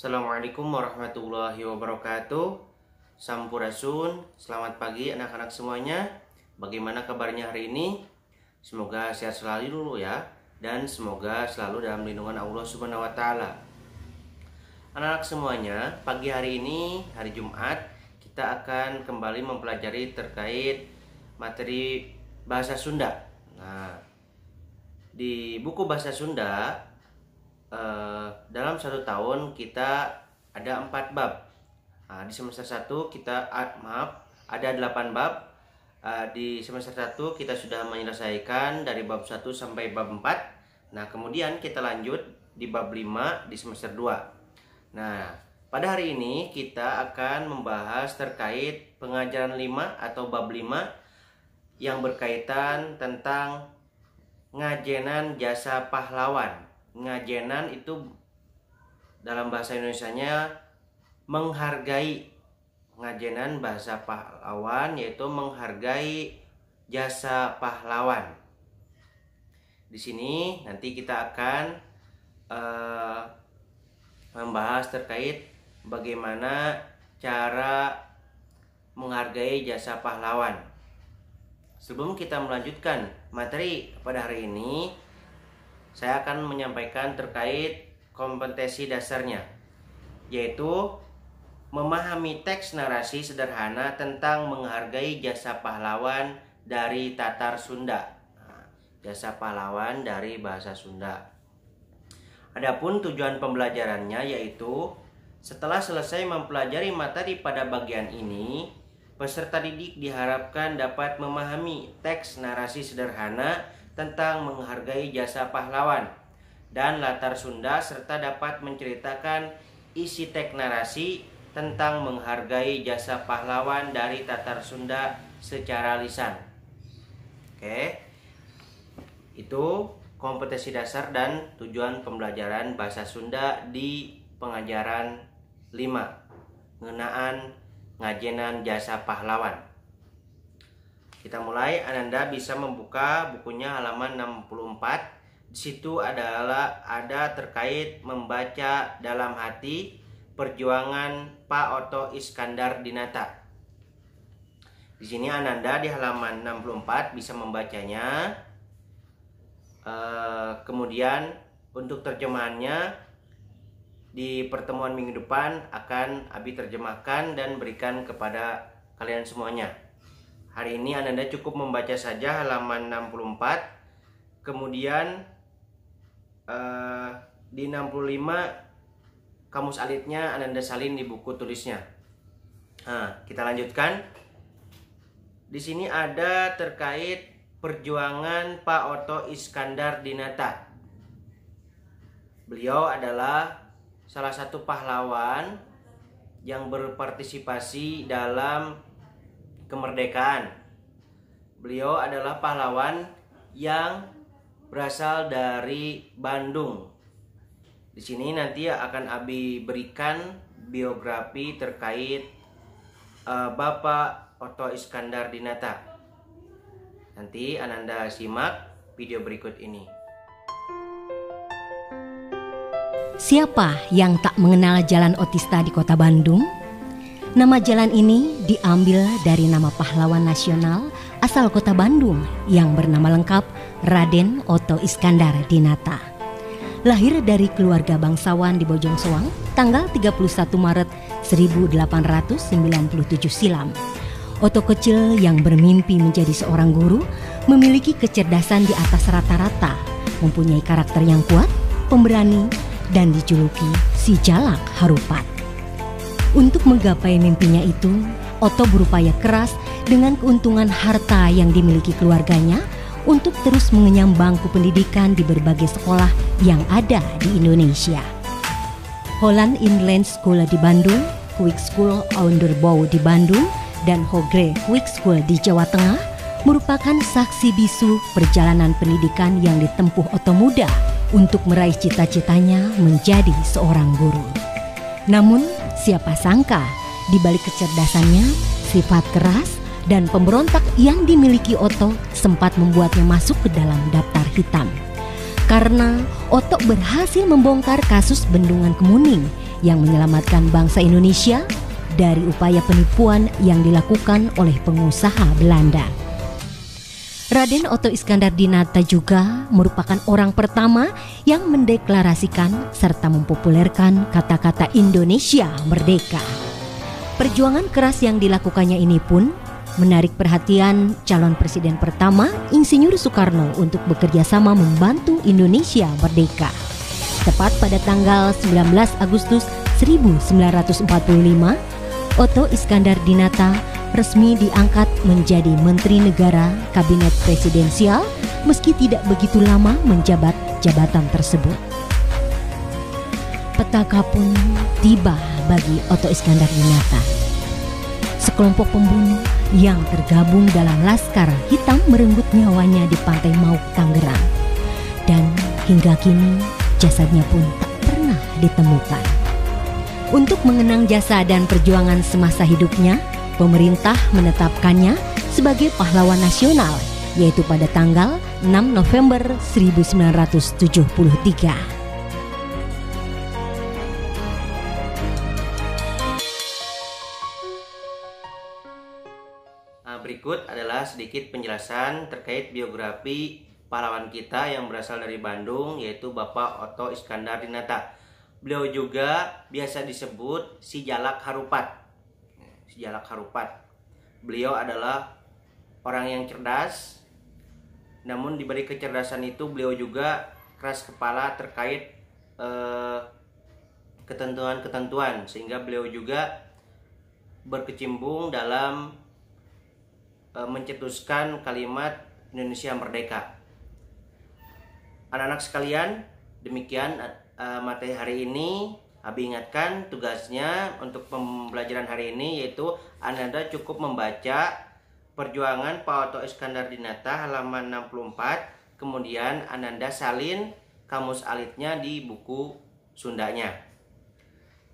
Assalamualaikum warahmatullahi wabarakatuh. Sampurasun, selamat pagi anak-anak semuanya. Bagaimana kabarnya hari ini? Semoga sehat selalu dulu ya, dan semoga selalu dalam lindungan Allah Subhanahu wa taala. Anak-anak semuanya, pagi hari ini, hari Jumat, kita akan kembali mempelajari terkait materi bahasa Sunda. Nah, di buku bahasa Sunda dalam satu tahun kita ada 4 bab. Nah, di semester 1 kita ada 8 bab. Di semester 1 kita sudah menyelesaikan dari bab 1 sampai bab 4. Nah, kemudian kita lanjut di bab 5 di semester 2. Nah, pada hari ini kita akan membahas terkait pengajaran 5 atau bab 5 yang berkaitan tentang ngajenan jasa pahlawan. Ngajenan itu dalam bahasa Indonesianya menghargai. Ngajenan bahasa pahlawan yaitu menghargai jasa pahlawan. Di sini nanti kita akan membahas terkait bagaimana cara menghargai jasa pahlawan. Sebelum kita melanjutkan materi pada hari ini, saya akan menyampaikan terkait kompetensi dasarnya, yaitu memahami teks narasi sederhana tentang menghargai jasa pahlawan dari Tatar Sunda. Jasa pahlawan dari bahasa Sunda. Adapun tujuan pembelajarannya yaitu setelah selesai mempelajari materi pada bagian ini, peserta didik diharapkan dapat memahami teks narasi sederhana tentang menghargai jasa pahlawan dan latar Sunda serta dapat menceritakan isi teks narasi tentang menghargai jasa pahlawan dari Tatar Sunda secara lisan. Oke. Itu kompetensi dasar dan tujuan pembelajaran bahasa Sunda di pengajaran 5 ngenaan ngajenan jasa pahlawan. Kita mulai. Ananda bisa membuka bukunya halaman 64. Di situ ada terkait membaca dalam hati perjuangan Pak Oto Iskandar Dinata. Di sini Ananda di halaman 64 bisa membacanya. Kemudian untuk terjemahannya di pertemuan minggu depan akan Abi terjemahkan dan berikan kepada kalian semuanya. Hari ini Ananda cukup membaca saja halaman 64. Kemudian di 65 kamus alitnya Ananda salin di buku tulisnya. Nah, kita lanjutkan. Di sini ada terkait perjuangan Pak Oto Iskandar Dinata. Beliau adalah salah satu pahlawan yang berpartisipasi dalam kemerdekaan. Beliau adalah pahlawan yang berasal dari Bandung. Di sini nanti akan Abi berikan biografi terkait Bapak Oto Iskandar Dinata. Nanti Ananda simak video berikut ini. Siapa yang tak mengenal Jalan Otista di Kota Bandung? Nama jalan ini diambil dari nama pahlawan nasional asal Kota Bandung yang bernama lengkap Raden Oto Iskandar Dinata. Lahir dari keluarga bangsawan di Bojong Soang tanggal 31 Maret 1897 silam. Oto kecil yang bermimpi menjadi seorang guru memiliki kecerdasan di atas rata-rata, mempunyai karakter yang kuat, pemberani, dan dijuluki si Jalak Harupat. Untuk menggapai mimpinya itu, Oto berupaya keras dengan keuntungan harta yang dimiliki keluarganya untuk terus mengenyam bangku pendidikan di berbagai sekolah yang ada di Indonesia. Holland Inland School di Bandung, Quick School Onderbouw di Bandung, dan Hogre Quick School di Jawa Tengah merupakan saksi bisu perjalanan pendidikan yang ditempuh Oto muda untuk meraih cita-citanya menjadi seorang guru. Namun, siapa sangka di balik kecerdasannya, sifat keras, dan pemberontak yang dimiliki Oto sempat membuatnya masuk ke dalam daftar hitam. Karena Oto berhasil membongkar kasus Bendungan Kemuning yang menyelamatkan bangsa Indonesia dari upaya penipuan yang dilakukan oleh pengusaha Belanda. Raden Oto Iskandar-Dinata juga merupakan orang pertama yang mendeklarasikan serta mempopulerkan kata-kata Indonesia Merdeka. Perjuangan keras yang dilakukannya ini pun menarik perhatian calon presiden pertama Insinyur Soekarno untuk bekerja sama membantu Indonesia merdeka. Tepat pada tanggal 19 Agustus 1945, Oto Iskandar-Dinata resmi diangkat menjadi Menteri Negara Kabinet Presidensial meski tidak begitu lama menjabat jabatan tersebut. Petaka pun tiba bagi Oto Iskandar-Dinata. Sekelompok pembunuh yang tergabung dalam Laskar Hitam merenggut nyawanya di Pantai Mauk, Tangerang. Dan hingga kini jasadnya pun tak pernah ditemukan. Untuk mengenang jasa dan perjuangan semasa hidupnya, pemerintah menetapkannya sebagai pahlawan nasional, yaitu pada tanggal 6 November 1973. Berikut adalah sedikit penjelasan terkait biografi pahlawan kita yang berasal dari Bandung, yaitu Bapak Oto Iskandar-Dinata. Beliau juga biasa disebut si Jalak Harupat. Si Jalak Harupat. Beliau adalah orang yang cerdas, namun dibalik kecerdasan itu beliau juga keras kepala terkait ketentuan-ketentuan, sehingga beliau juga berkecimpung dalam mencetuskan kalimat Indonesia Merdeka. Anak-anak sekalian, demikian materi hari ini. Abi ingatkan tugasnya untuk pembelajaran hari ini, yaitu Anda cukup membaca Perjuangan Pak Oto Iskandar-Dinata halaman 64, kemudian Anda salin kamus alitnya di buku Sundanya.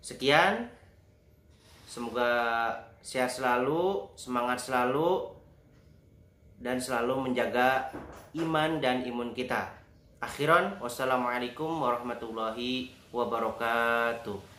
Sekian, semoga sehat selalu, semangat selalu, dan selalu menjaga iman dan imun kita. Akhiran, wassalamualaikum warahmatullahi wabarakatuh.